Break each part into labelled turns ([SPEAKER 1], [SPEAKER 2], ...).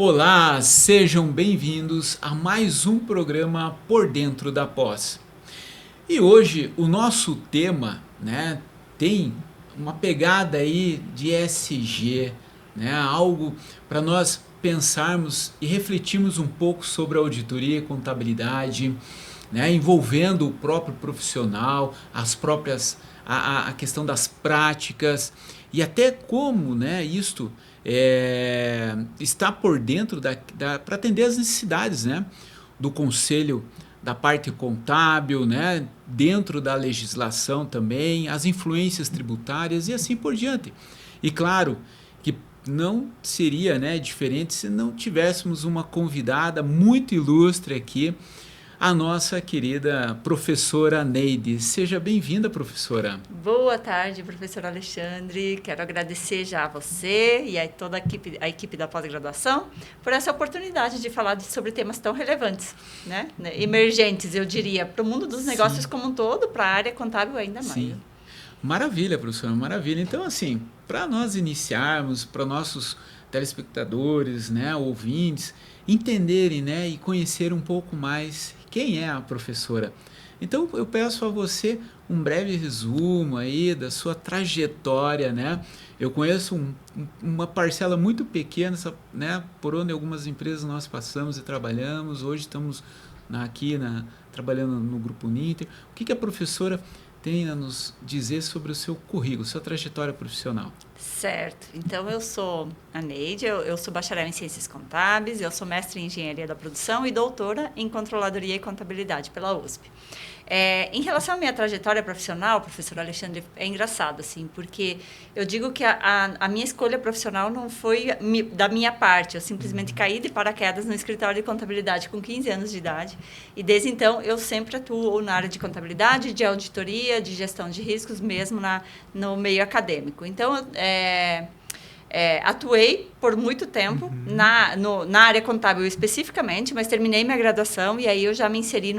[SPEAKER 1] Olá, sejam bem-vindos a mais um programa Por Dentro da Pós. E hoje o nosso tema, tem uma pegada aí de ESG, algo para nós pensarmos e refletirmos um pouco sobre a auditoria e contabilidade, envolvendo o próprio profissional, a questão das práticas e até como isto está por dentro para atender as necessidades do conselho da parte contábil, dentro da legislação também, as influências tributárias e assim por diante. E claro que não seria diferente se não tivéssemos uma convidada muito ilustre aqui, a nossa querida professora Neide. Seja bem-vinda, professora.
[SPEAKER 2] Boa tarde, professor Alexandre. Quero agradecer já a você e a toda a equipe da pós-graduação por essa oportunidade de falar sobre temas tão relevantes, emergentes, eu diria, para o mundo dos negócios como um todo, para a área contábil ainda mais.
[SPEAKER 1] Sim. Maravilha, professora, maravilha. Então, assim, para nós iniciarmos, para nossos telespectadores, ouvintes, entenderem e conhecer um pouco mais quem é a professora. Então, eu peço a você um breve resumo aí da sua trajetória, Eu conheço uma parcela muito pequena, por onde algumas empresas nós passamos e trabalhamos. Hoje estamos trabalhando no Grupo Ninter. O que a professora tem a nos dizer sobre o seu currículo, sua trajetória profissional?
[SPEAKER 2] Certo. Então, eu sou a Neide, eu sou bacharel em Ciências Contábeis, eu sou mestre em Engenharia da Produção e doutora em Controladoria e Contabilidade pela USP. Em relação à minha trajetória profissional, professor Alexandre, é engraçado, assim, porque eu digo que a minha escolha profissional não foi da minha parte, eu simplesmente caí de paraquedas no escritório de contabilidade com 15 anos de idade, e desde então eu sempre atuo na área de contabilidade, de auditoria, de gestão de riscos, mesmo no meio acadêmico. Então, atuei por muito tempo na área contábil especificamente, mas terminei minha graduação e aí eu já me inseri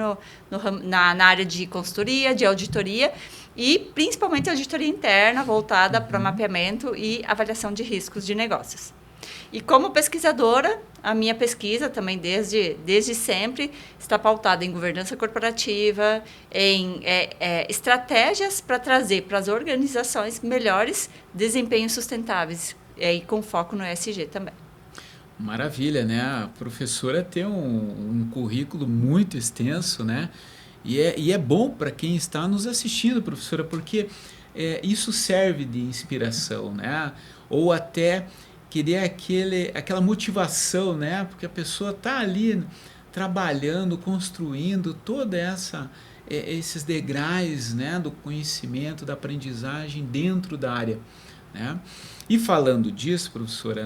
[SPEAKER 2] na área de consultoria, de auditoria e principalmente auditoria interna voltada para mapeamento e avaliação de riscos de negócios. E como pesquisadora, a minha pesquisa também desde sempre está pautada em governança corporativa, em estratégias para trazer para as organizações melhores desempenhos sustentáveis, e com foco no ESG também.
[SPEAKER 1] Maravilha, A professora tem um currículo muito extenso, E é bom para quem está nos assistindo, professora, porque isso serve de inspiração, Ou até querer aquela motivação, Porque a pessoa está ali trabalhando, construindo toda esses degraus, do conhecimento, da aprendizagem dentro da área, E falando disso, professora,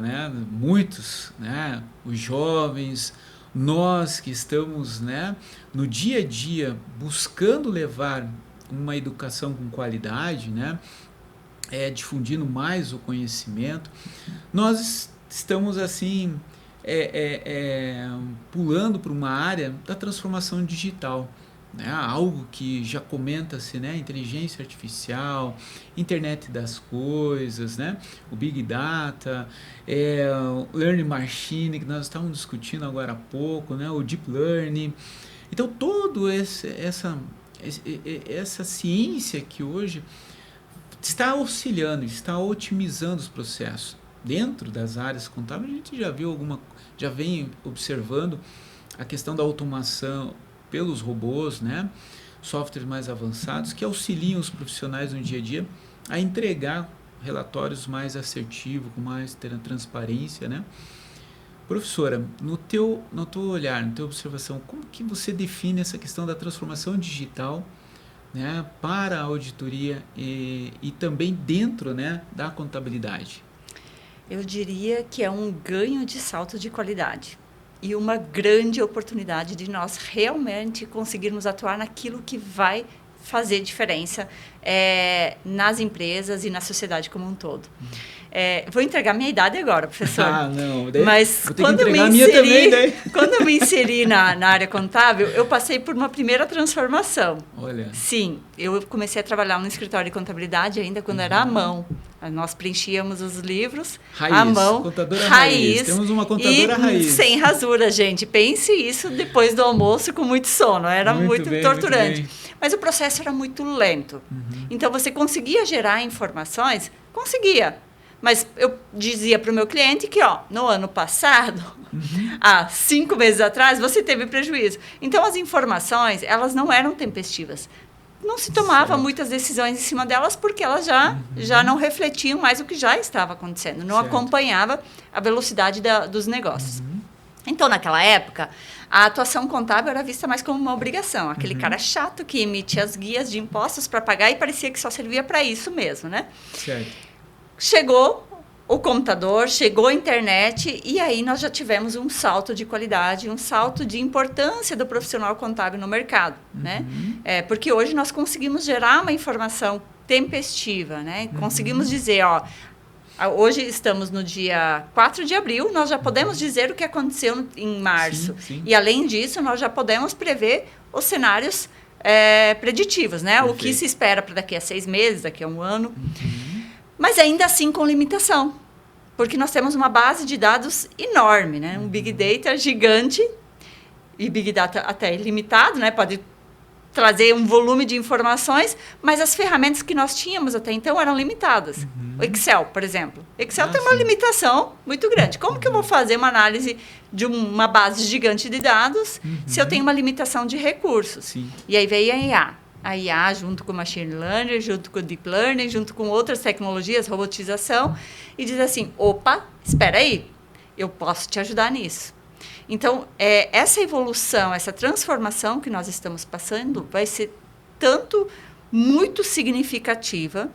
[SPEAKER 1] muitos, os jovens, nós que estamos, no dia a dia buscando levar uma educação com qualidade, difundindo mais o conhecimento, nós estamos assim pulando para uma área da transformação digital. Algo que já comenta-se, inteligência artificial, internet das coisas, o Big Data, o Learning Machine, que nós estávamos discutindo agora há pouco, o Deep Learning. Então, toda essa ciência que hoje está auxiliando, está otimizando os processos. Dentro das áreas contábeis, a gente já vem observando a questão da automação pelos robôs, softwares mais avançados que auxiliam os profissionais no dia a dia a entregar relatórios mais assertivos, com mais transparência, Professora, no teu olhar, na tua observação, como que você define essa questão da transformação digital, para a auditoria e também dentro, da contabilidade?
[SPEAKER 2] Eu diria que é um ganho de salto de qualidade e uma grande oportunidade de nós realmente conseguirmos atuar naquilo que vai fazer diferença nas empresas e na sociedade como um todo. Vou entregar minha idade agora, professor.
[SPEAKER 1] Não.
[SPEAKER 2] Mas quando eu me inseri na área contábil, eu passei por uma primeira transformação.
[SPEAKER 1] Olha.
[SPEAKER 2] Sim, eu comecei a trabalhar no escritório de contabilidade ainda quando era à mão. Nós preenchíamos os livros à mão.
[SPEAKER 1] Contadora raiz. Temos uma contadora raiz.
[SPEAKER 2] Sem rasura, gente. Pense isso depois do almoço com muito sono. Era muito torturante. Muito bem. Mas o processo era muito lento. Então, você conseguia gerar informações? Conseguia. Mas eu dizia para o meu cliente que, no ano passado, há 5 meses atrás, você teve prejuízo. Então, as informações, elas não eram tempestivas. Não se tomava muitas decisões em cima delas porque elas já não refletiam mais o que já estava acontecendo. Não acompanhava a velocidade dos negócios. Então, naquela época, a atuação contábil era vista mais como uma obrigação. Aquele cara chato que emite as guias de impostos para pagar e parecia que só servia para isso mesmo, né?
[SPEAKER 1] Certo.
[SPEAKER 2] Chegou o computador, chegou a internet e aí nós já tivemos um salto de qualidade, um salto de importância do profissional contábil no mercado, né? Porque hoje nós conseguimos gerar uma informação tempestiva, né? Conseguimos dizer, hoje estamos no dia 4 de abril, nós já podemos dizer o que aconteceu em março. Sim. E além disso, nós já podemos prever os cenários preditivos, né? Perfeito. O que se espera para daqui a 6 meses, daqui a 1 ano. Mas ainda assim com limitação, porque nós temos uma base de dados enorme, né? Um Big Data gigante e Big Data até ilimitado, né? Pode trazer um volume de informações, mas as ferramentas que nós tínhamos até então eram limitadas. O Excel, por exemplo. Excel tem uma limitação muito grande. Como que eu vou fazer uma análise de uma base gigante de dados se eu tenho uma limitação de recursos?
[SPEAKER 1] Sim.
[SPEAKER 2] E aí veio a IA. A IA, junto com o Machine Learning, junto com o Deep Learning, junto com outras tecnologias, robotização, e diz assim, opa, espera aí, eu posso te ajudar nisso. Então, essa evolução, essa transformação que nós estamos passando vai ser muito significativa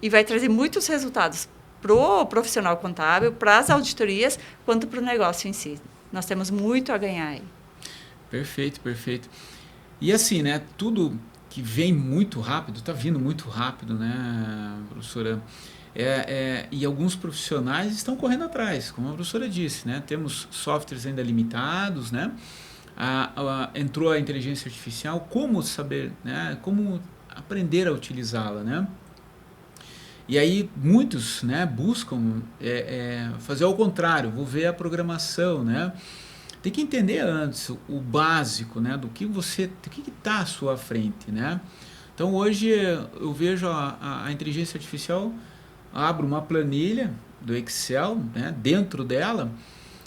[SPEAKER 2] e vai trazer muitos resultados para o profissional contábil, para as auditorias, quanto para o negócio em si. Nós temos muito a ganhar aí.
[SPEAKER 1] Perfeito, perfeito. E assim, né, tudo que vem muito rápido, está vindo muito rápido, né, professora? E alguns profissionais estão correndo atrás, como a professora disse, né? Temos softwares ainda limitados, né? Entrou a inteligência artificial, como saber, né? Como aprender a utilizá-la, né? E aí muitos, né, buscam fazer ao contrário, vou ver a programação, né? Tem que entender antes o básico, né, do que está à sua frente, né? Então hoje eu vejo a inteligência artificial, abro uma planilha do Excel, né, dentro dela,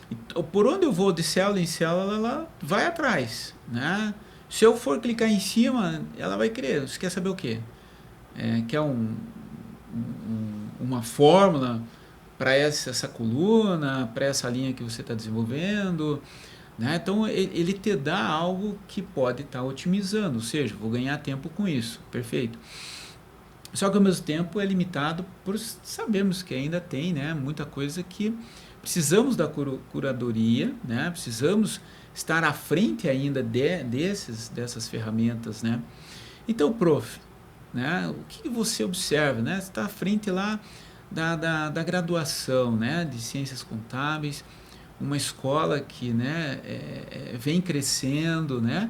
[SPEAKER 1] e por onde eu vou de célula em célula, ela vai atrás, né? Se eu for clicar em cima, ela vai querer. Você quer saber o quê? Quer uma fórmula para essa coluna, para essa linha que você está desenvolvendo, né? Então ele te dá algo que pode estar otimizando, ou seja, vou ganhar tempo com isso, perfeito. Só que ao mesmo tempo é limitado por sabemos que ainda tem, né, muita coisa que precisamos da curadoria, né? Precisamos estar à frente ainda dessas ferramentas, né? Então, prof, né, o que você observa, né? Você está à frente lá da graduação, né, de ciências contábeis, uma escola que, né, vem crescendo, né,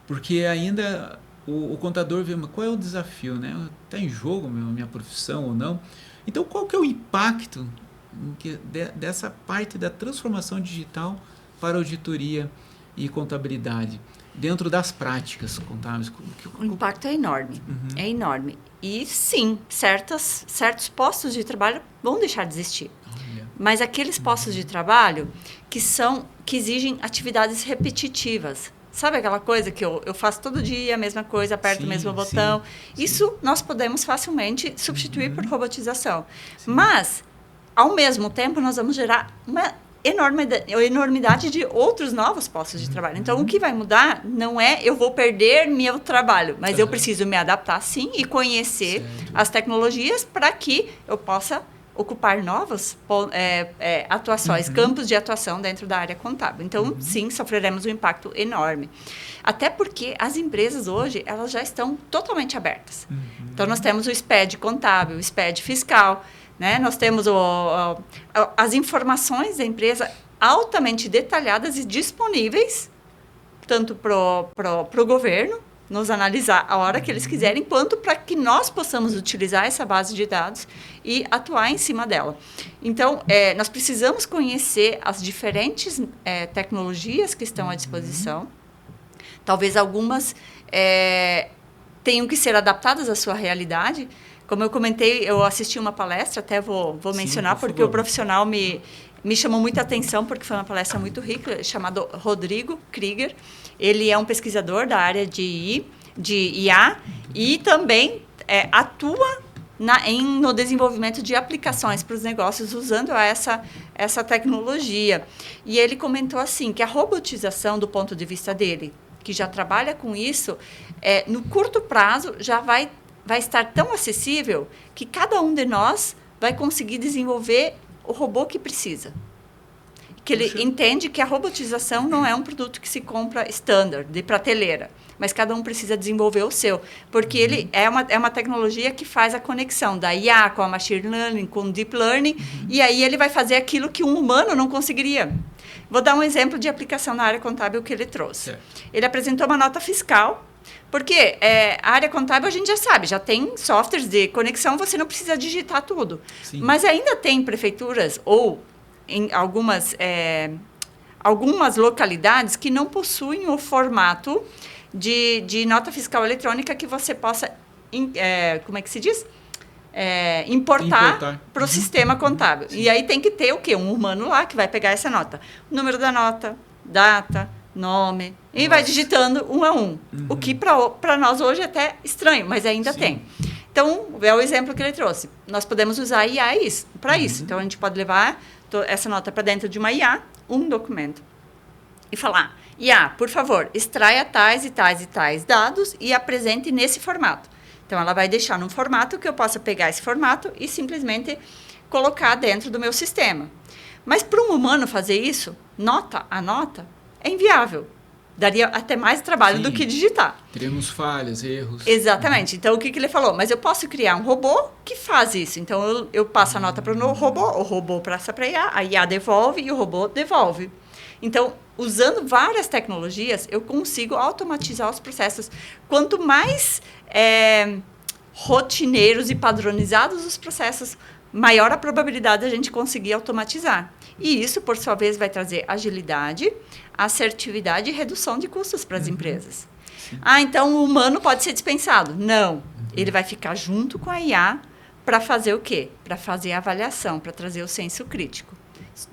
[SPEAKER 1] porque ainda o contador vê, qual é o desafio, né? Está em jogo minha profissão ou não? Então, qual que é o impacto dessa parte da transformação digital para auditoria e contabilidade dentro das práticas contábeis?
[SPEAKER 2] O impacto é enorme, é enorme. E sim, certos postos de trabalho vão deixar de existir. Mas aqueles postos de trabalho que exigem atividades repetitivas. Sabe aquela coisa que eu faço todo dia a mesma coisa, aperto o mesmo botão? Sim. Isso nós podemos facilmente substituir por robotização. Sim. Mas, ao mesmo tempo, nós vamos gerar uma enormidade de outros novos postos de trabalho. Então, o que vai mudar não é eu vou perder meu trabalho, mas eu preciso me adaptar, sim, e conhecer as tecnologias para que eu possa ocupar novas atuações, campos de atuação dentro da área contábil. Então, sim, sofreremos um impacto enorme. Até porque as empresas hoje, elas já estão totalmente abertas. Então, nós temos o SPED contábil, o SPED fiscal, né? Nós temos as informações da empresa altamente detalhadas e disponíveis, tanto para o governo nos analisar a hora que eles quiserem, quanto para que nós possamos utilizar essa base de dados e atuar em cima dela. Então, nós precisamos conhecer as diferentes tecnologias que estão à disposição. Talvez algumas tenham que ser adaptadas à sua realidade. Como eu comentei, eu assisti uma palestra, até vou mencionar, porque o profissional me chamou muita atenção, porque foi uma palestra muito rica, chamado Rodrigo Krieger. Ele é um pesquisador da área de IA e também atua no desenvolvimento de aplicações para os negócios usando essa tecnologia. E ele comentou assim, que a robotização, do ponto de vista dele, que já trabalha com isso, no curto prazo já vai estar tão acessível que cada um de nós vai conseguir desenvolver o robô que precisa. Que ele entende que a robotização não é um produto que se compra standard, de prateleira, mas cada um precisa desenvolver o seu, porque ele é uma tecnologia que faz a conexão da IA com a machine learning, com o deep learning, e aí ele vai fazer aquilo que um humano não conseguiria. Vou dar um exemplo de aplicação na área contábil que ele trouxe. Certo. Ele apresentou uma nota fiscal, porque a área contábil a gente já sabe, já tem softwares de conexão, você não precisa digitar tudo. Sim. Mas ainda tem prefeituras ou em algumas localidades que não possuem o formato de nota fiscal eletrônica que você possa, como é que se diz? Importar para o sistema contábil. Sim. E aí tem que ter o quê? Um humano lá que vai pegar essa nota. O número da nota, data, nome, e vai digitando um a um. O que para nós hoje é até estranho, mas ainda tem. Então, é o exemplo que ele trouxe. Nós podemos usar a IA para isso. Então, a gente pode levar essa nota para dentro de uma IA, um documento, e falar, IA, por favor, extraia tais e tais e tais dados e apresente nesse formato. Então, ela vai deixar num formato que eu possa pegar esse formato e simplesmente colocar dentro do meu sistema. Mas para um humano fazer isso, nota a nota, é inviável. Daria até mais trabalho do que digitar.
[SPEAKER 1] Teremos falhas, erros.
[SPEAKER 2] Exatamente. Então, o que ele falou? Mas eu posso criar um robô que faz isso. Então, eu passo a nota para o robô passa para a IA devolve e o robô devolve. Então, usando várias tecnologias, eu consigo automatizar os processos. Quanto mais rotineiros e padronizados os processos, maior a probabilidade de a gente conseguir automatizar. E isso, por sua vez, vai trazer agilidade, assertividade e redução de custos para as empresas. Sim. Então o humano pode ser dispensado? Não. Ele vai ficar junto com a IA para fazer o quê? Para fazer a avaliação, para trazer o senso crítico.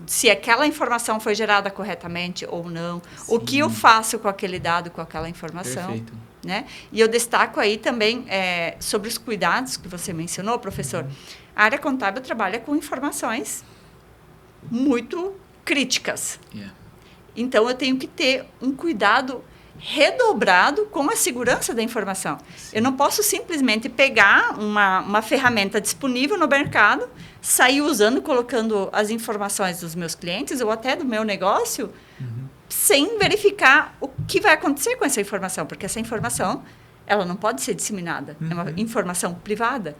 [SPEAKER 2] Se aquela informação foi gerada corretamente ou não, sim, o que eu faço com aquele dado, com aquela informação. Perfeito. Né? E eu destaco aí também sobre os cuidados que você mencionou, professor. A área contábil trabalha com informações muito críticas. Yeah. Então, eu tenho que ter um cuidado redobrado com a segurança da informação. Sim. Eu não posso simplesmente pegar uma ferramenta disponível no mercado, sair usando, colocando as informações dos meus clientes ou até do meu negócio, sem verificar o que vai acontecer com essa informação, porque essa informação ela não pode ser disseminada, é uma informação privada.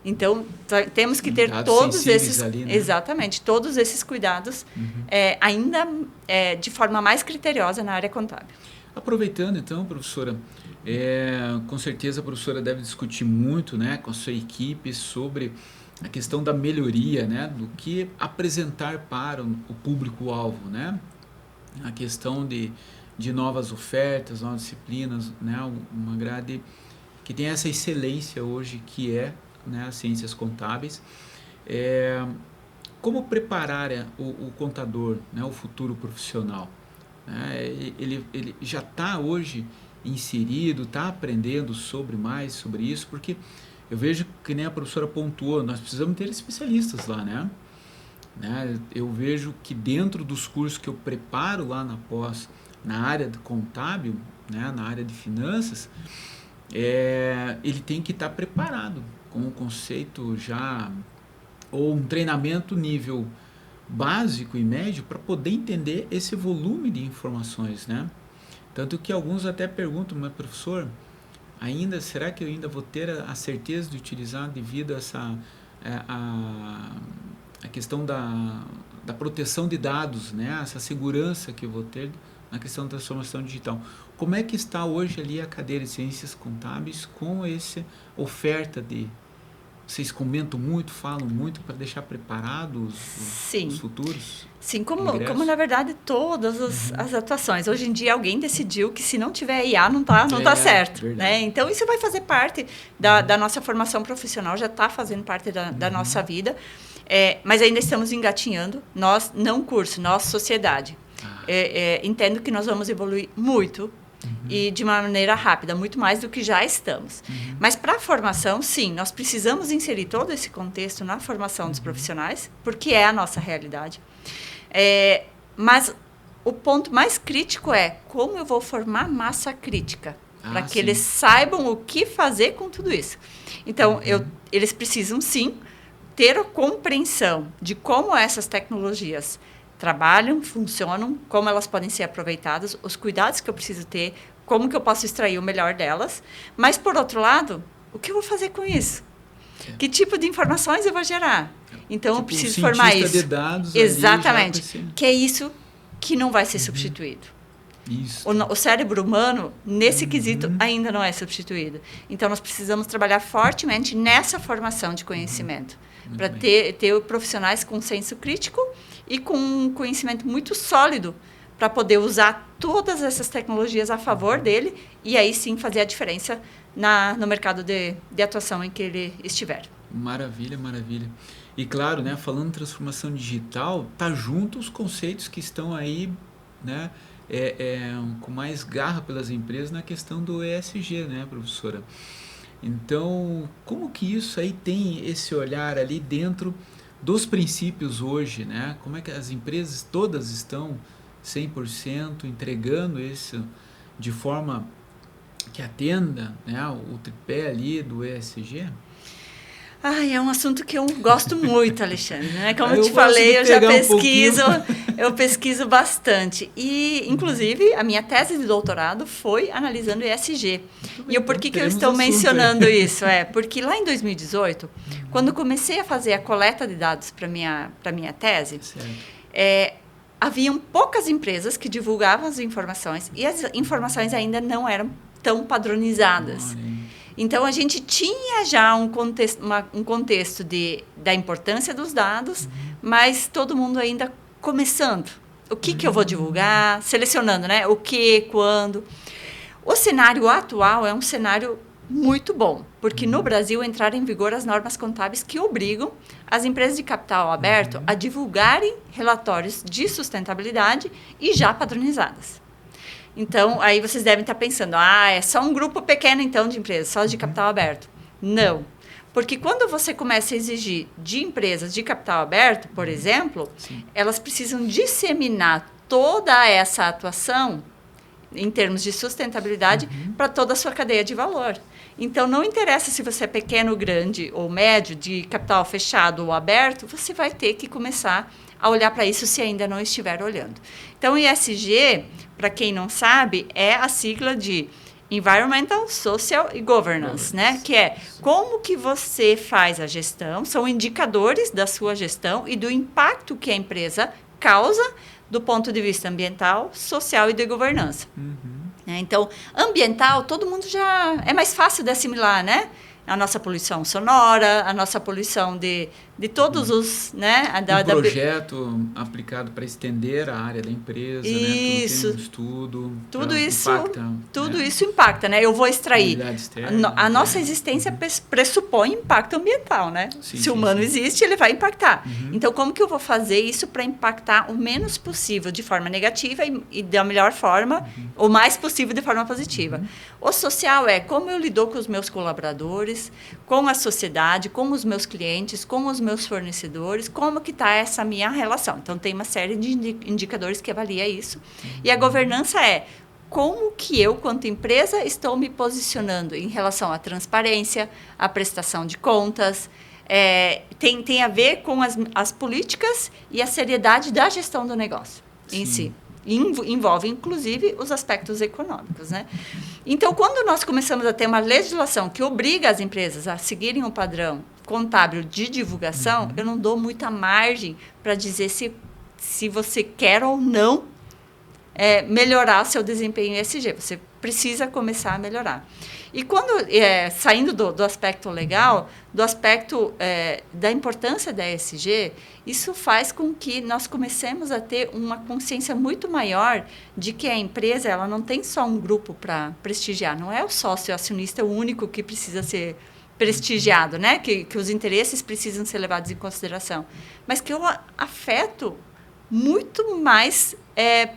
[SPEAKER 2] Então, temos que ter todos esses... Ali, né? Exatamente, todos esses cuidados, ainda de forma mais criteriosa na área contábil.
[SPEAKER 1] Aproveitando, então, professora, com certeza a professora deve discutir muito, né, com a sua equipe sobre a questão da melhoria, né, do que apresentar para o público-alvo, né? A questão de novas ofertas, novas disciplinas, né, uma grade que tem essa excelência hoje que né, as ciências contábeis. Como preparar o contador, né, o futuro profissional? Ele já está hoje inserido, está aprendendo mais sobre isso, porque eu vejo que nem a professora pontuou, nós precisamos ter especialistas lá, né? Eu vejo que dentro dos cursos que eu preparo lá na pós, na área de contábil, né, na área de finanças, ele tem que estar preparado com um conceito já, ou um treinamento nível básico e médio para poder entender esse volume de informações, né? Tanto que alguns até perguntam, mas professor, será que eu ainda vou ter a certeza de utilizar devido a a questão da proteção de dados, né? Essa segurança que eu vou ter na questão da transformação digital. Como é que está hoje ali a cadeira de ciências contábeis com essa oferta de... Vocês comentam muito, falam muito para deixar preparados os futuros?
[SPEAKER 2] Sim, como na verdade todas as atuações. Hoje em dia alguém decidiu que se não tiver IA não tá certo. Né? Então isso vai fazer parte da nossa formação profissional, já está fazendo parte da nossa vida. Mas ainda estamos engatinhando, nós, não curso, nós, sociedade. Entendo que nós vamos evoluir muito e de uma maneira rápida, muito mais do que já estamos. Mas para a formação, sim, nós precisamos inserir todo esse contexto na formação dos profissionais, porque é a nossa realidade. Mas o ponto mais crítico é como eu vou formar massa crítica, para que eles saibam o que fazer com tudo isso. Então, eles precisam, sim, ter a compreensão de como essas tecnologias trabalham, funcionam, como elas podem ser aproveitadas, os cuidados que eu preciso ter, como que eu posso extrair o melhor delas. Mas, por outro lado, o que eu vou fazer com isso? Que tipo de informações eu vou gerar? Então, eu preciso formar isso.
[SPEAKER 1] De dados.
[SPEAKER 2] Exatamente. Que é isso que não vai ser substituído.
[SPEAKER 1] Isso.
[SPEAKER 2] O cérebro humano, nesse quesito, ainda não é substituído. Então, nós precisamos trabalhar fortemente nessa formação de conhecimento, para ter profissionais com senso crítico e com um conhecimento muito sólido para poder usar todas essas tecnologias a favor dele e aí sim fazer a diferença no mercado de atuação em que ele estiver.
[SPEAKER 1] Maravilha, maravilha. E claro, né, falando em transformação digital, tá junto os conceitos que estão aí, né, com mais garra pelas empresas na questão do ESG, né, professora? Então, como que isso aí tem esse olhar ali dentro dos princípios hoje, né? Como é que as empresas todas estão 100% entregando isso de forma que atenda, né, o tripé ali do ESG?
[SPEAKER 2] É um assunto que eu gosto muito, Alexandre, né? Como eu te falei, eu já pesquiso, eu pesquiso bastante. E, inclusive, a minha tese de doutorado foi analisando ESG. E por que eu estou mencionando isso? Porque lá em 2018, quando comecei a fazer a coleta de dados para minha tese, haviam poucas empresas que divulgavam as informações e as informações ainda não eram tão padronizadas. Então, a gente tinha já um contexto da importância dos dados, mas todo mundo ainda começando. O que eu vou divulgar? Selecionando, né? O que, quando. O cenário atual é um cenário muito bom, porque no Brasil entraram em vigor as normas contábeis que obrigam as empresas de capital aberto a divulgarem relatórios de sustentabilidade e já padronizadas. Então, aí vocês devem estar pensando, é só um grupo pequeno, então, de empresas, só de capital aberto. Não. Porque quando você começa a exigir de empresas de capital aberto, por exemplo, elas precisam disseminar toda essa atuação, em termos de sustentabilidade, para toda a sua cadeia de valor. Então, não interessa se você é pequeno, grande ou médio, de capital fechado ou aberto, você vai ter que começar a olhar para isso se ainda não estiver olhando. Então, ESG, para quem não sabe, é a sigla de Environmental, Social e Governance, né? Que é como que você faz a gestão, são indicadores da sua gestão e do impacto que a empresa causa do ponto de vista ambiental, social e de governança. Então, ambiental, todo mundo já... É mais fácil de assimilar, né? A nossa poluição sonora, a nossa poluição de todos os... Né,
[SPEAKER 1] projeto aplicado para estender a área da empresa,
[SPEAKER 2] isso,
[SPEAKER 1] né? Tudo tem um estudo.
[SPEAKER 2] Tudo isso impacta. Tudo
[SPEAKER 1] né?
[SPEAKER 2] isso impacta, né? Eu vou extrair...
[SPEAKER 1] Externa,
[SPEAKER 2] a nossa existência pressupõe impacto ambiental, né? Se o humano existe, ele vai impactar. Então, como que eu vou fazer isso para impactar o menos possível de forma negativa e da melhor forma, o mais possível de forma positiva? O social é como eu lido com os meus colaboradores, com a sociedade, com os meus clientes, com os meus fornecedores, como que está essa minha relação. Então, tem uma série de indicadores que avalia isso. E a governança é como que eu, quanto empresa, estou me posicionando em relação à transparência, à prestação de contas. Tem a ver com as políticas e a seriedade da gestão do negócio em si. Envolve, inclusive, os aspectos econômicos, né? Então, quando nós começamos a ter uma legislação que obriga as empresas a seguirem um padrão contábil de divulgação, eu não dou muita margem para dizer se você quer ou não melhorar seu desempenho em ESG. Você precisa começar a melhorar. E quando, saindo do aspecto legal, do aspecto da importância da ESG, isso faz com que nós comecemos a ter uma consciência muito maior de que a empresa ela não tem só um grupo para prestigiar, não é o sócio acionista o único que precisa ser prestigiado, né? Que os interesses precisam ser levados em consideração, mas que eu afeto muito mais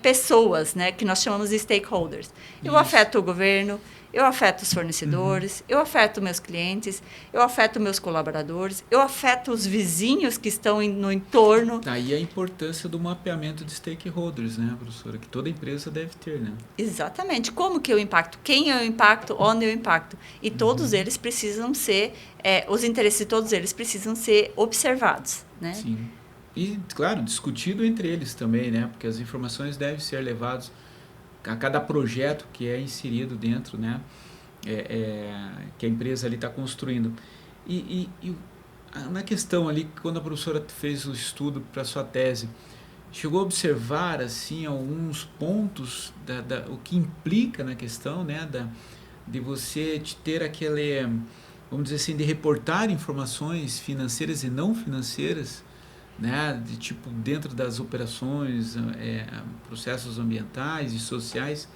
[SPEAKER 2] pessoas, né? Que nós chamamos de stakeholders. Eu afeto o governo, eu afeto os fornecedores, eu afeto meus clientes, eu afeto meus colaboradores, eu afeto os vizinhos que estão no entorno.
[SPEAKER 1] Daí a importância do mapeamento de stakeholders, né, professora? Que toda empresa deve ter, né?
[SPEAKER 2] Exatamente. Como que eu impacto? Quem eu impacto? Onde eu impacto? E todos eles precisam ser, os interesses de todos eles precisam ser observados, né?
[SPEAKER 1] Sim. E, claro, discutido entre eles também, né? Porque as informações devem ser levadas a cada projeto que é inserido dentro, né? Que a empresa ali está construindo. E na questão ali, quando a professora fez o estudo para sua tese, chegou a observar, assim, alguns pontos, o que implica na questão, né? De você ter aquele, vamos dizer assim, de reportar informações financeiras e não financeiras, né, de tipo dentro das operações, processos ambientais e sociais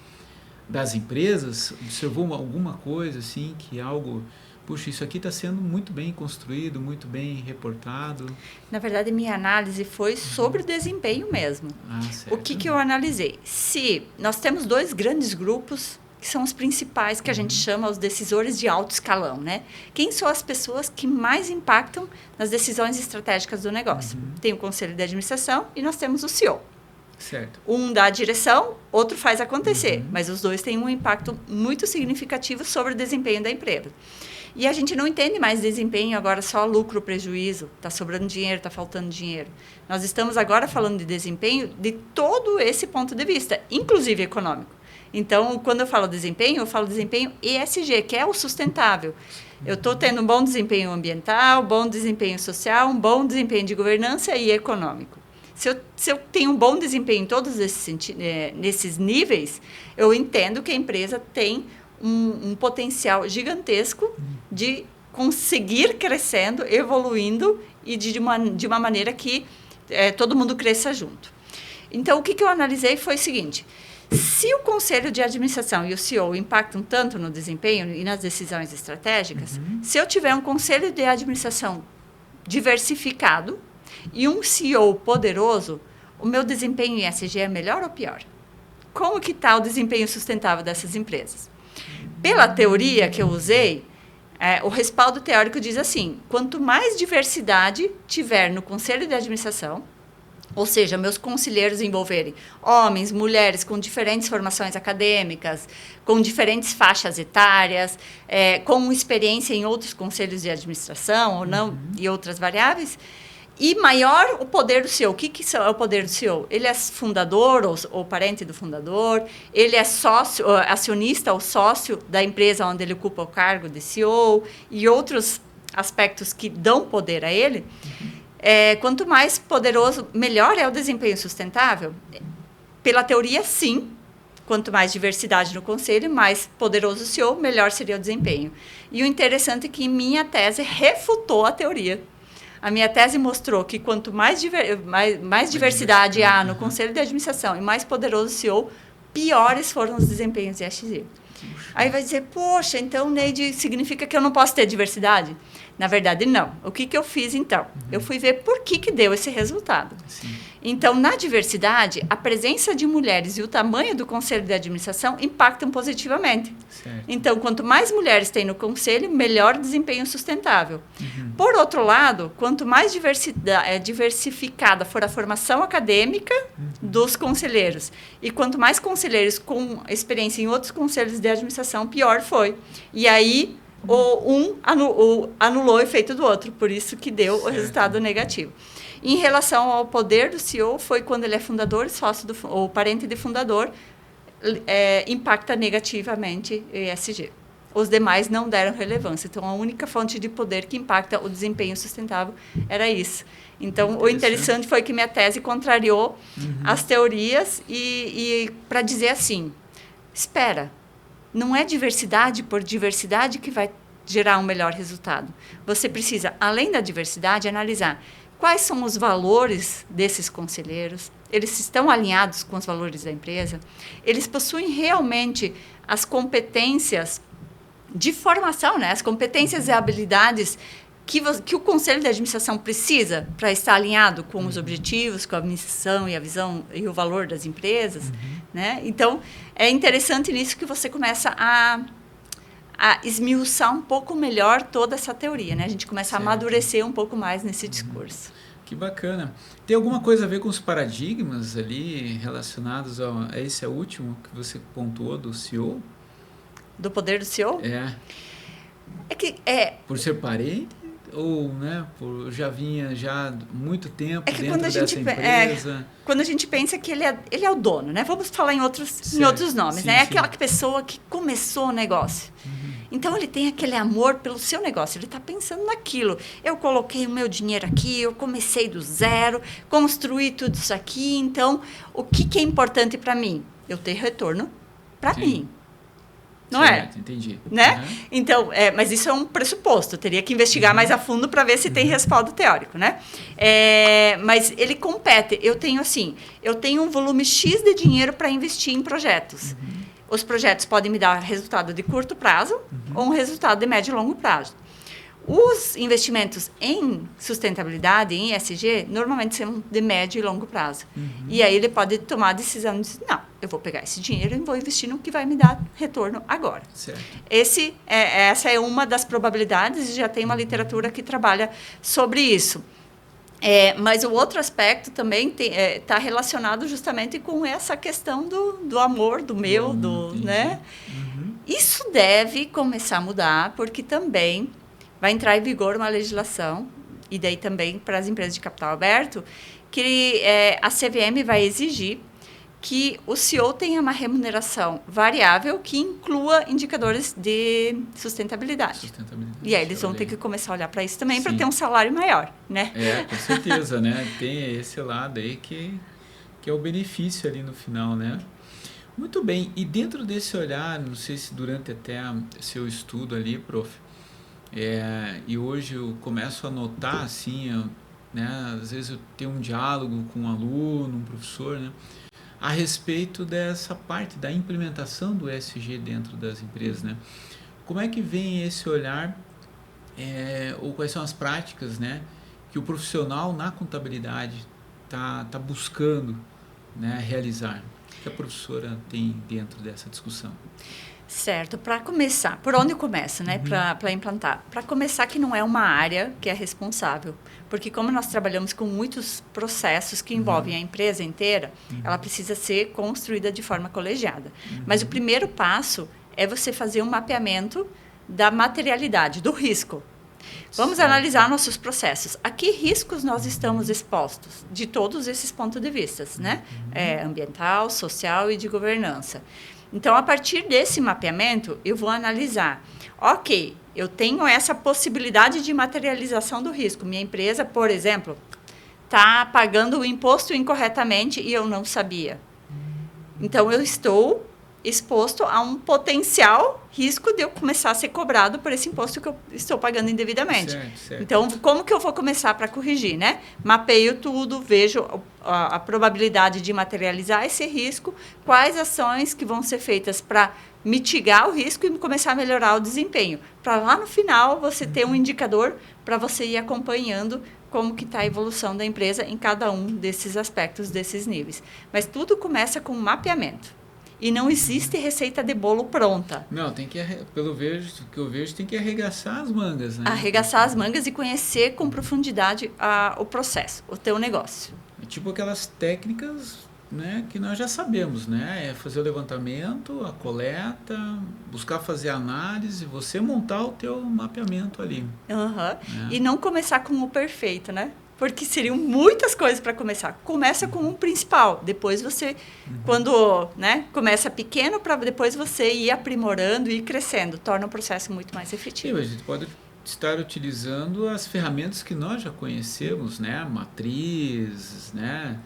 [SPEAKER 1] das empresas. Observou alguma coisa assim que algo, puxa, isso aqui está sendo muito bem construído, muito bem reportado?
[SPEAKER 2] Na verdade, minha análise foi sobre o desempenho mesmo.
[SPEAKER 1] Certo.
[SPEAKER 2] O que eu analisei? Se nós temos 2 grandes grupos que são os principais, que a gente chama os decisores de alto escalão, né? Quem são as pessoas que mais impactam nas decisões estratégicas do negócio? Tem o conselho de administração e nós temos o CEO.
[SPEAKER 1] Certo.
[SPEAKER 2] Um dá a direção, outro faz acontecer, mas os 2 têm um impacto muito significativo sobre o desempenho da empresa. E a gente não entende mais desempenho agora só lucro, prejuízo, está sobrando dinheiro, está faltando dinheiro. Nós estamos agora falando de desempenho de todo esse ponto de vista, inclusive econômico. Então, quando eu falo desempenho ESG, que é o sustentável. Eu estou tendo um bom desempenho ambiental, bom desempenho social, um bom desempenho de governança e econômico. Se eu tenho um bom desempenho em todos nesses níveis, eu entendo que a empresa tem um potencial gigantesco de conseguir crescendo, evoluindo e de uma maneira que todo mundo cresça junto. Então, o que eu analisei foi o seguinte: se o conselho de administração e o CEO impactam tanto no desempenho e nas decisões estratégicas, se eu tiver um conselho de administração diversificado e um CEO poderoso, o meu desempenho em ESG é melhor ou pior? Como que está o desempenho sustentável dessas empresas? Pela teoria que eu usei, o respaldo teórico diz assim: quanto mais diversidade tiver no conselho de administração, ou seja, meus conselheiros envolverem homens, mulheres com diferentes formações acadêmicas, com diferentes faixas etárias, com experiência em outros conselhos de administração ou não, e outras variáveis, e maior o poder do CEO. O que é o poder do CEO? Ele é fundador ou parente do fundador, ele é sócio, acionista ou sócio da empresa onde ele ocupa o cargo de CEO e outros aspectos que dão poder a ele. Quanto mais poderoso, melhor é o desempenho sustentável? Pela teoria, sim. Quanto mais diversidade no conselho, mais poderoso o CEO, melhor seria o desempenho. E o interessante é que minha tese refutou a teoria. A minha tese mostrou que quanto mais diversidade há no conselho de administração e mais poderoso o CEO, piores foram os desempenhos de ESG. Aí vai dizer, poxa, então, Neide, significa que eu não posso ter diversidade? Na verdade, não. O que eu fiz, então? Eu fui ver por que deu esse resultado.
[SPEAKER 1] Sim.
[SPEAKER 2] Então, na diversidade, a presença de mulheres e o tamanho do conselho de administração impactam positivamente.
[SPEAKER 1] Certo.
[SPEAKER 2] Então, quanto mais mulheres tem no conselho, melhor desempenho sustentável. Por outro lado, quanto mais diversificada for a formação acadêmica dos conselheiros, e quanto mais conselheiros com experiência em outros conselhos de administração, pior foi. E aí, anulou o efeito do outro, por isso que deu o resultado negativo. Em relação ao poder do CEO, foi quando ele é fundador, sócio ou parente de fundador, impacta negativamente o ESG. os demais não deram relevância. Então, a única fonte de poder que impacta o desempenho sustentável era isso. Então, o interessante foi que minha tese contrariou as teorias e para dizer assim, espera, não é diversidade por diversidade que vai gerar um melhor resultado. Você precisa, além da diversidade, analisar quais são os valores desses conselheiros, eles estão alinhados com os valores da empresa, eles possuem realmente as competências de formação, né? As competências e habilidades que o conselho de administração precisa para estar alinhado com os objetivos, com a missão e a visão e o valor das empresas, né? Então, é interessante nisso que você começa a esmiuçar um pouco melhor toda essa teoria, né? A gente começa a amadurecer um pouco mais nesse discurso.
[SPEAKER 1] Que bacana. Tem alguma coisa a ver com os paradigmas ali relacionados a esse último que você pontuou do CEO?
[SPEAKER 2] Do poder do CEO?
[SPEAKER 1] Por ser parente ou, né, já vinha já muito tempo dentro dessa empresa?
[SPEAKER 2] Quando a gente pensa que ele é o dono, né? Vamos falar em outros nomes, né? É aquela pessoa que começou o negócio. Então, ele tem aquele amor pelo seu negócio, ele está pensando naquilo. Eu coloquei o meu dinheiro aqui, eu comecei do zero, construí tudo isso aqui, então, o que é importante para mim? Eu ter retorno para mim. Não
[SPEAKER 1] certo, entendi.
[SPEAKER 2] Né? Então, mas isso é um pressuposto, eu teria que investigar mais a fundo para ver se tem respaldo teórico, né? Mas ele compete, eu tenho um volume X de dinheiro para investir em projetos. Os projetos podem me dar resultado de curto prazo ou um resultado de médio e longo prazo. Os investimentos em sustentabilidade, em ESG, normalmente são de médio e longo prazo. E aí ele pode tomar a decisão de dizer, não, eu vou pegar esse dinheiro e vou investir no que vai me dar retorno agora.
[SPEAKER 1] Certo.
[SPEAKER 2] Essa é uma das probabilidades e já tem uma literatura que trabalha sobre isso. Mas o outro aspecto também está relacionado justamente com essa questão do amor, do meu, né? Isso deve começar a mudar, porque também vai entrar em vigor uma legislação, e daí também para as empresas de capital aberto, que a CVM vai exigir que o CEO tenha uma remuneração variável que inclua indicadores de sustentabilidade. E aí eles vão ter que começar a olhar para isso também, para ter um salário maior, né?
[SPEAKER 1] Com certeza, né? Tem esse lado aí que é o benefício ali no final, né? Muito bem. E dentro desse olhar, não sei se durante até seu estudo ali, prof., e hoje eu começo a notar, assim, né? Às vezes eu tenho um diálogo com um aluno, um professor, né? A respeito dessa parte da implementação do ESG dentro das empresas, né? Como é que vem esse olhar, ou quais são as práticas, né, que o profissional na contabilidade tá buscando, né, realizar? O que a professora tem dentro dessa discussão?
[SPEAKER 2] Certo. Para começar, por onde começa, né, para implantar? Para começar, que não é uma área que é responsável, porque como nós trabalhamos com muitos processos que envolvem a empresa inteira, ela precisa ser construída de forma colegiada. Mas o primeiro passo é você fazer um mapeamento da materialidade, do risco. Vamos analisar nossos processos. A que riscos nós estamos expostos? De todos esses pontos de vista, né? Ambiental, social e de governança. Então, a partir desse mapeamento, eu vou analisar. Ok, eu tenho essa possibilidade de materialização do risco. Minha empresa, por exemplo, está pagando o imposto incorretamente e eu não sabia. Então, eu estou exposto a um potencial risco de eu começar a ser cobrado por esse imposto que eu estou pagando indevidamente.
[SPEAKER 1] Certo.
[SPEAKER 2] Então, como que eu vou começar para corrigir, né? Mapeio tudo, vejo a probabilidade de materializar esse risco, quais ações que vão ser feitas para mitigar o risco e começar a melhorar o desempenho. Para lá no final, você ter um indicador para você ir acompanhando como que está a evolução da empresa em cada um desses aspectos, desses níveis. Mas tudo começa com um mapeamento. E não existe receita de bolo pronta.
[SPEAKER 1] Não, tem que, pelo que eu vejo, tem que arregaçar as mangas, né?
[SPEAKER 2] Arregaçar as mangas e conhecer com profundidade o processo, o teu negócio.
[SPEAKER 1] É tipo aquelas técnicas, né, que nós já sabemos, né? É fazer o levantamento, a coleta, buscar fazer a análise, você montar o teu mapeamento ali.
[SPEAKER 2] E não começar com o perfeito, né? porque seriam muitas coisas para começar. Começa com um principal, depois você, quando, né, começa pequeno, para depois você ir aprimorando e ir crescendo, torna o processo muito mais efetivo.
[SPEAKER 1] Sim, a gente pode estar utilizando as ferramentas que nós já conhecemos, né? Matrizes, né?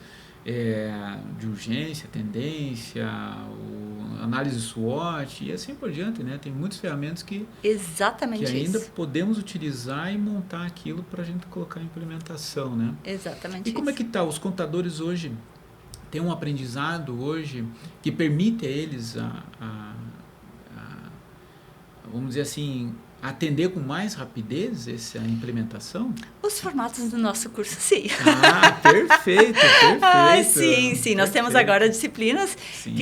[SPEAKER 1] De urgência, tendência, análise SWOT e assim por diante, né? Tem muitas ferramentas que
[SPEAKER 2] Exatamente
[SPEAKER 1] ainda
[SPEAKER 2] isso.
[SPEAKER 1] podemos utilizar e montar aquilo para a gente colocar em implementação, né?
[SPEAKER 2] Exatamente
[SPEAKER 1] E como é
[SPEAKER 2] isso.
[SPEAKER 1] que tá? Os contadores hoje têm um aprendizado hoje que permite a eles vamos dizer assim, atender com mais rapidez essa implementação?
[SPEAKER 2] Os formatos do nosso curso, sim.
[SPEAKER 1] Ah, perfeito, perfeito.
[SPEAKER 2] Ai, sim. Nós
[SPEAKER 1] Perfeito.
[SPEAKER 2] temos agora disciplinas
[SPEAKER 1] Sim,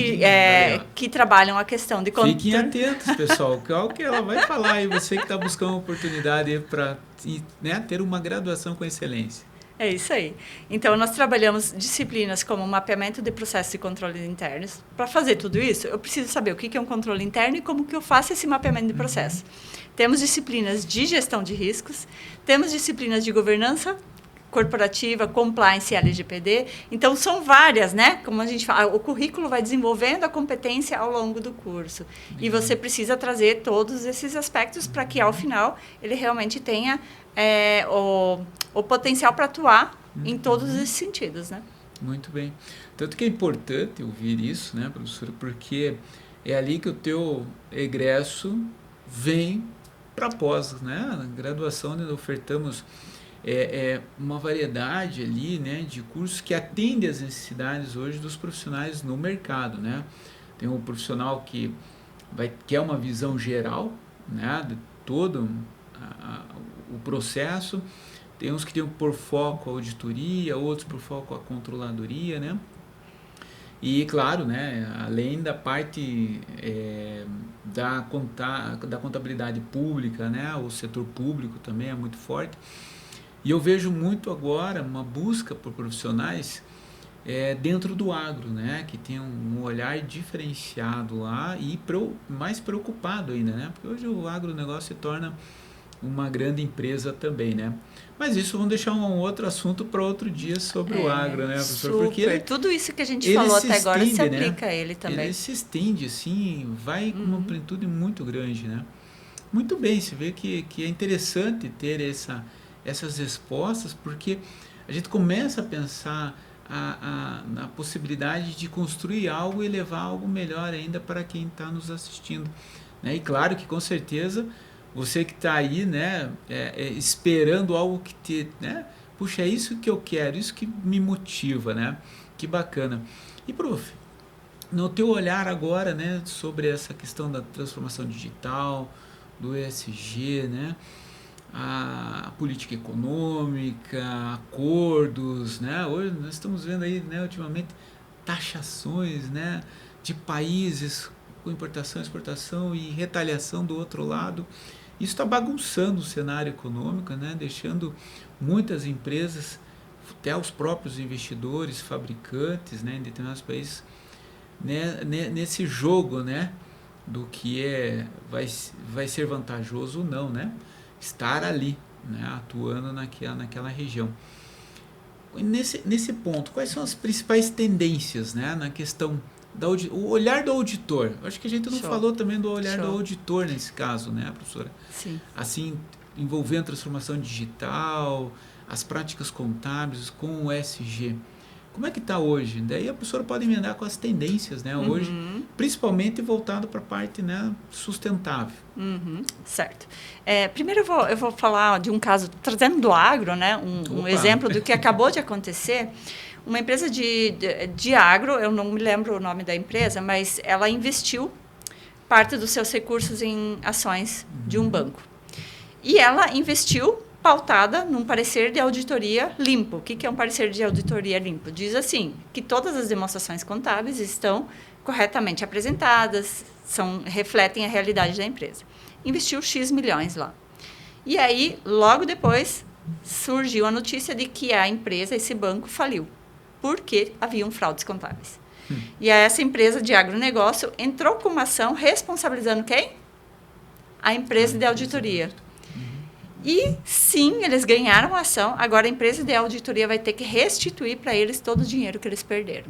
[SPEAKER 2] que trabalham a questão de...
[SPEAKER 1] Fiquem atentos, pessoal, que é o que ela vai falar aí, você que está buscando uma oportunidade para, né, ter uma graduação com excelência.
[SPEAKER 2] É isso aí. Então, nós trabalhamos disciplinas como mapeamento de processos e controles internos. Para fazer tudo isso, eu preciso saber o que é um controle interno e como que eu faço esse mapeamento de processo. Temos disciplinas de gestão de riscos, temos disciplinas de governança corporativa, compliance e LGPD. Então, são várias, né? Como a gente fala, o currículo vai desenvolvendo a competência ao longo do curso. E você precisa trazer todos esses aspectos para que, ao final, ele realmente tenha o potencial para atuar em todos esses sentidos, né?
[SPEAKER 1] Muito bem. Tanto que é importante ouvir isso, né, professora, porque é ali que o teu egresso vem para pós, né? Na graduação, onde ofertamos uma variedade ali, né, de cursos que atendem às necessidades hoje dos profissionais no mercado, né? Tem um profissional que quer uma visão geral, né, de todo o processo. Tem uns que tem por foco a auditoria, outros por foco a controladoria, né? E, claro, né, além da parte da contabilidade pública, né, o setor público também é muito forte. E eu vejo muito agora uma busca por profissionais dentro do agro, né, que tem um olhar diferenciado lá e mais preocupado ainda, né? Porque hoje o agronegócio se torna uma grande empresa também, né? Mas isso vamos deixar um outro assunto para outro dia sobre o agro, né, professor?
[SPEAKER 2] Super.
[SPEAKER 1] Porque
[SPEAKER 2] tudo isso que a gente falou até agora se aplica a ele também.
[SPEAKER 1] Ele se estende, assim, vai com uma amplitude muito grande, né? Muito bem, você vê que é interessante ter essas respostas, porque a gente começa a pensar na possibilidade de construir algo e levar algo melhor ainda para quem está nos assistindo, né? E claro que com certeza você que está aí, né, esperando algo que né, puxa, é isso que eu quero, isso que me motiva, né? Que bacana. E, prof, no teu olhar agora, né, sobre essa questão da transformação digital, do ESG, né, a política econômica, acordos, né? Hoje nós estamos vendo aí, né, ultimamente, taxações, né, de países com importação, exportação e retaliação do outro lado. Isso está bagunçando o cenário econômico, né? Deixando muitas empresas, até os próprios investidores, fabricantes, né, em determinados países, né, nesse jogo, né, do que vai ser vantajoso ou não, né? Estar ali, né, atuando naquela região. Nesse ponto, quais são as principais tendências, né, na questão o olhar do auditor? Acho que a gente não falou também do olhar do auditor nesse caso, né, professora?
[SPEAKER 2] Sim.
[SPEAKER 1] Assim, envolvendo transformação digital, as práticas contábeis com o ESG. Como é que está hoje? Daí a professora pode emendar com as tendências, né, hoje, principalmente voltado para a parte, né, sustentável.
[SPEAKER 2] Certo. Primeiro eu vou falar de um caso, trazendo do agro, né, um exemplo do que acabou de acontecer. Uma empresa de agro, eu não me lembro o nome da empresa, mas ela investiu parte dos seus recursos em ações de um banco. E ela investiu pautada num parecer de auditoria limpo. O que é um parecer de auditoria limpo? Diz assim, que todas as demonstrações contábeis estão corretamente apresentadas, refletem a realidade da empresa. Investiu X milhões lá. E aí, logo depois, surgiu a notícia de que a empresa, esse banco, faliu, porque haviam fraudes contábeis. E essa empresa de agronegócio entrou com uma ação responsabilizando quem? A empresa de auditoria. E sim, eles ganharam a ação, agora a empresa de auditoria vai ter que restituir para eles todo o dinheiro que eles perderam.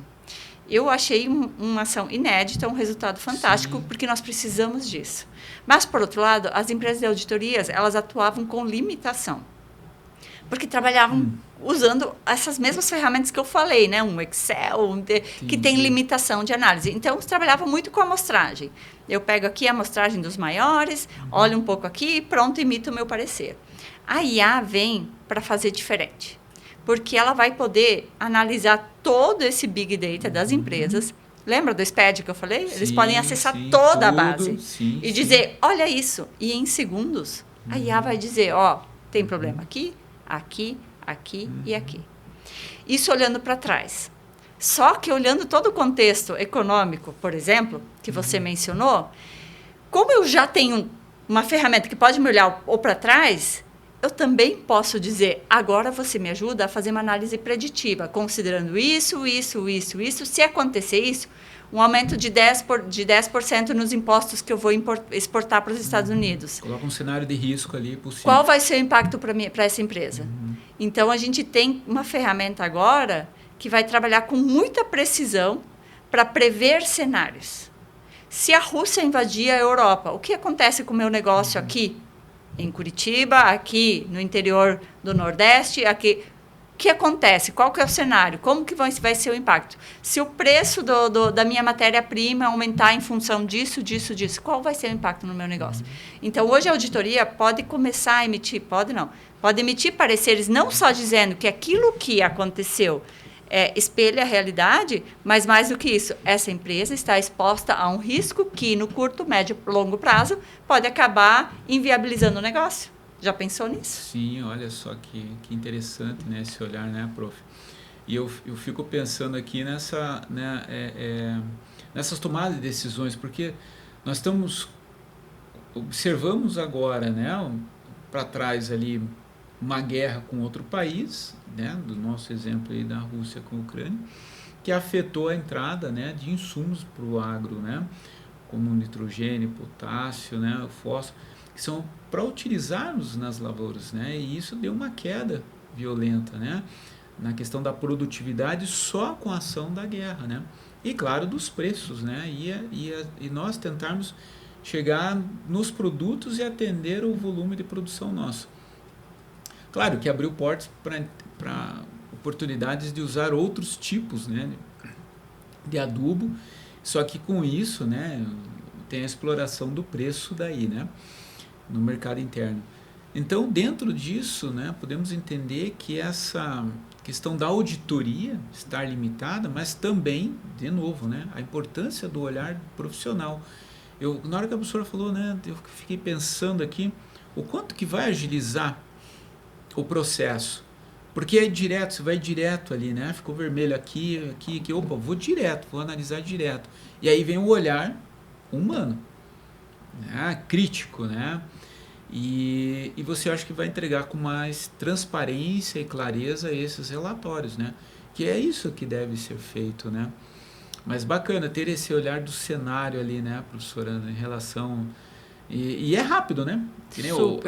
[SPEAKER 2] Eu achei uma ação inédita, um resultado fantástico, porque nós precisamos disso. Mas, por outro lado, as empresas de auditorias, elas atuavam com limitação. Porque trabalhavam usando essas mesmas ferramentas que eu falei, né? Um Excel, que tem limitação de análise. Então, eles trabalhavam muito com amostragem. Eu pego aqui a amostragem dos maiores, olho um pouco aqui e pronto, imito o meu parecer. A IA vem para fazer diferente. Porque ela vai poder analisar todo esse Big Data das empresas. Lembra do SPED que eu falei? Eles podem acessar toda a base e dizer, olha isso. E em segundos, a IA vai dizer, ó, tem problema aqui, aqui, aqui e aqui. Isso olhando para trás. Só que olhando todo o contexto econômico, por exemplo, que você mencionou, como eu já tenho uma ferramenta que pode me olhar ou para trás, eu também posso dizer, agora você me ajuda a fazer uma análise preditiva, considerando isso. Se acontecer isso, um aumento de 10% nos impostos que eu vou exportar para os Estados Unidos.
[SPEAKER 1] Coloca um cenário de risco ali possível.
[SPEAKER 2] Qual vai ser o impacto para essa empresa? Então, a gente tem uma ferramenta agora que vai trabalhar com muita precisão para prever cenários. Se a Rússia invadir a Europa, o que acontece com o meu negócio aqui? Em Curitiba, aqui no interior do Nordeste, aqui. O que acontece? Qual que é o cenário? Como que vai ser o impacto? Se o preço da minha matéria-prima aumentar em função disso, qual vai ser o impacto no meu negócio? Então, hoje a auditoria pode começar a emitir, pode emitir pareceres não só dizendo que aquilo que aconteceu espelha a realidade, mas mais do que isso, essa empresa está exposta a um risco que no curto, médio e longo prazo pode acabar inviabilizando o negócio. Já pensou nisso?
[SPEAKER 1] Sim, olha só que interessante, né, esse olhar, né, prof? E eu fico pensando aqui nessas tomadas de decisões, porque nós observamos agora, né, para trás ali, uma guerra com outro país, né, do nosso exemplo aí da Rússia com a Ucrânia, que afetou a entrada, né, de insumos para o agro, né, como nitrogênio, potássio, né, fósforo, que são para utilizarmos nas lavouras, né, e isso deu uma queda violenta, né, na questão da produtividade só com a ação da guerra, né, e claro dos preços, né, e nós tentarmos chegar nos produtos e atender o volume de produção nosso. Claro que abriu portas para oportunidades de usar outros tipos, né, de adubo, só que com isso, né, tem a exploração do preço daí, né, no mercado interno. Então, dentro disso, né, podemos entender que essa questão da auditoria estar limitada, mas também, de novo, né, a importância do olhar profissional. Na hora que a professora falou, né, eu fiquei pensando aqui, o quanto que vai agilizar o processo, porque é direto, você vai direto ali, né? Ficou vermelho aqui, opa, vou direto, vou analisar direto. E aí vem o olhar humano, né? Crítico, né? E você acha que vai entregar com mais transparência e clareza esses relatórios, né? Que é isso que deve ser feito, né? Mas bacana ter esse olhar do cenário ali, né, professora, em relação... E é rápido, né?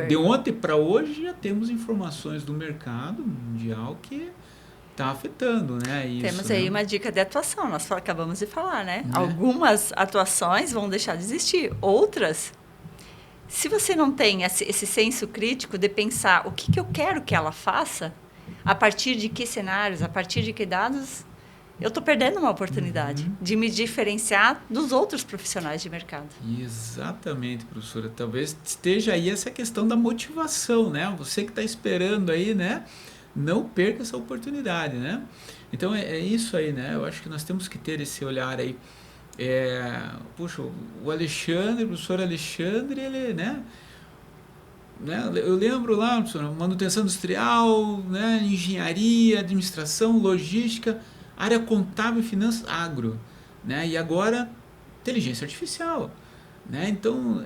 [SPEAKER 1] De ontem para hoje já temos informações do mercado mundial que está afetando, né? Isso,
[SPEAKER 2] temos aí uma dica de atuação, nós acabamos de falar, né? Algumas atuações vão deixar de existir, outras, se você não tem esse senso crítico de pensar o que eu quero que ela faça, a partir de que cenários, a partir de que dados, eu estou perdendo uma oportunidade de me diferenciar dos outros profissionais de mercado.
[SPEAKER 1] Exatamente, professora. Talvez esteja aí essa questão da motivação, né? Você que está esperando aí, né? Não perca essa oportunidade, né? Então, é isso aí, né? Eu acho que nós temos que ter esse olhar aí. Puxa, o Alexandre, o professor Alexandre, ele, né? Eu lembro lá, professora, manutenção industrial, né? Engenharia, administração, logística... área contábil, finanças, agro, né? E agora inteligência artificial, né? Então,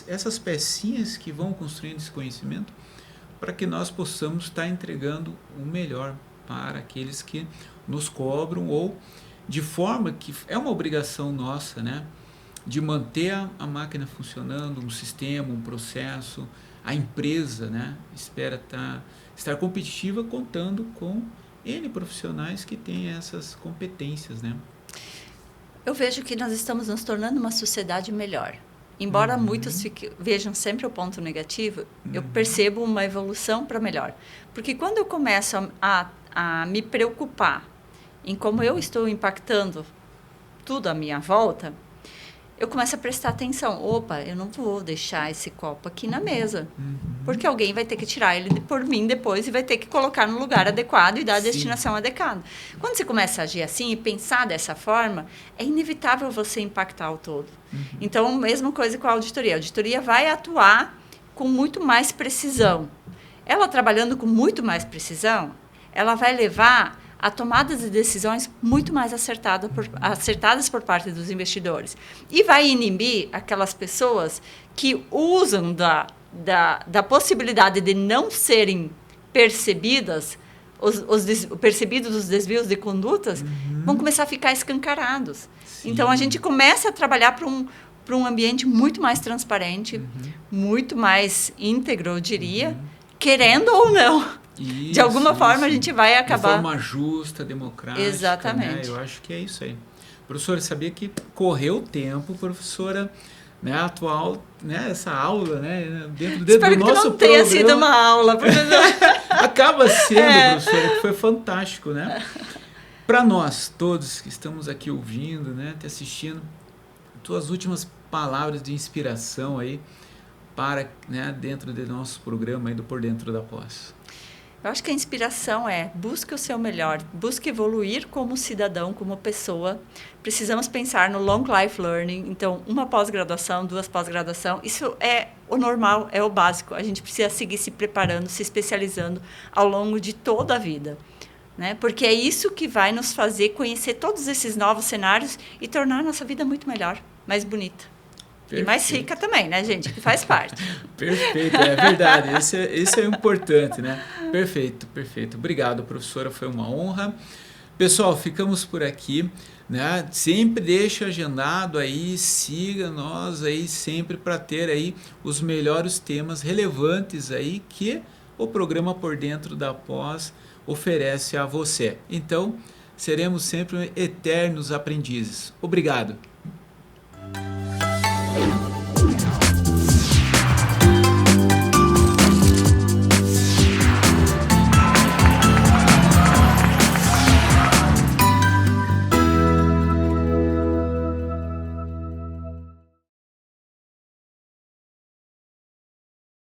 [SPEAKER 1] essas pecinhas que vão construindo esse conhecimento para que nós possamos estar entregando o melhor para aqueles que nos cobram ou de forma que é uma obrigação nossa, né? De manter a máquina funcionando, um sistema, um processo, a empresa, né, espera estar competitiva contando com N profissionais que têm essas competências, né?
[SPEAKER 2] Eu vejo que nós estamos nos tornando uma sociedade melhor. Embora muitos vejam sempre o ponto negativo, eu percebo uma evolução para melhor. Porque quando eu começo a me preocupar em como eu estou impactando tudo à minha volta, eu começo a prestar atenção. Opa, eu não vou deixar esse copo aqui na mesa. Porque alguém vai ter que tirar ele por mim depois e vai ter que colocar no lugar adequado e dar a destinação adequada. Quando você começa a agir assim e pensar dessa forma, é inevitável você impactar o todo. Então, mesma coisa com a auditoria. A auditoria vai atuar com muito mais precisão. Ela trabalhando com muito mais precisão, ela vai levar a tomadas de decisões muito mais acertadas por parte dos investidores. E vai inibir aquelas pessoas que usam da possibilidade de não serem percebidas, percebidos os desvios de condutas, vão começar a ficar escancarados. Sim. Então, a gente começa a trabalhar para um ambiente muito mais transparente, muito mais íntegro, eu diria, querendo ou não. Isso, de alguma forma a gente vai acabar...
[SPEAKER 1] De forma justa, democrática.
[SPEAKER 2] Exatamente.
[SPEAKER 1] Né? Eu acho que é isso aí. Professora, sabia que correu o tempo, professora, né, atual, né, essa aula, né, dentro do nosso programa. Espero que não tenha
[SPEAKER 2] sido uma aula, professora.
[SPEAKER 1] Acaba sendo, professora, que foi fantástico, né? Para nós, todos que estamos aqui ouvindo, né, te assistindo, tuas últimas palavras de inspiração aí para, né, dentro do nosso programa aí do Por Dentro da Pós.
[SPEAKER 2] Eu acho que a inspiração é busque o seu melhor, busque evoluir como cidadão, como pessoa. Precisamos pensar no long life learning, então uma pós-graduação, 2 pós-graduação, isso é o normal, é o básico. A gente precisa seguir se preparando, se especializando ao longo de toda a vida, né? Porque é isso que vai nos fazer conhecer todos esses novos cenários e tornar a nossa vida muito melhor, mais bonita. Perfeito. E mais rica também, né, gente? Que faz parte.
[SPEAKER 1] Perfeito, é verdade. Esse é importante, né? Perfeito, perfeito. Obrigado, professora, foi uma honra. Pessoal, ficamos por aqui, né? Sempre deixa agendado aí, siga nós aí sempre para ter aí os melhores temas relevantes aí que o programa Por Dentro da Pós oferece a você. Então, seremos sempre eternos aprendizes. Obrigado.